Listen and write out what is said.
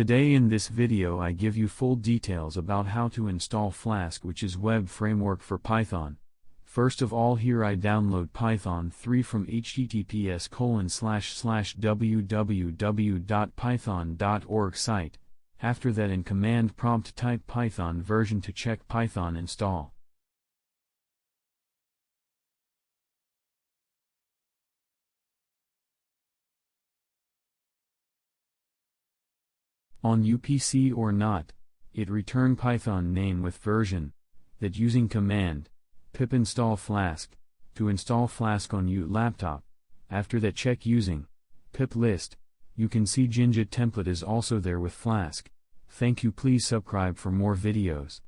Today in this video I give you full details about how to install Flask, which is web framework for Python. First of all, here I download Python 3 from https://www.python.org site. After that, in command prompt type Python version to check Python install. On UPC or not, it return Python name with version, that using command, pip install Flask, to install Flask on your laptop. After that, check using, pip list. You can see Jinja template is also there with Flask. Thank you. Please subscribe for more videos.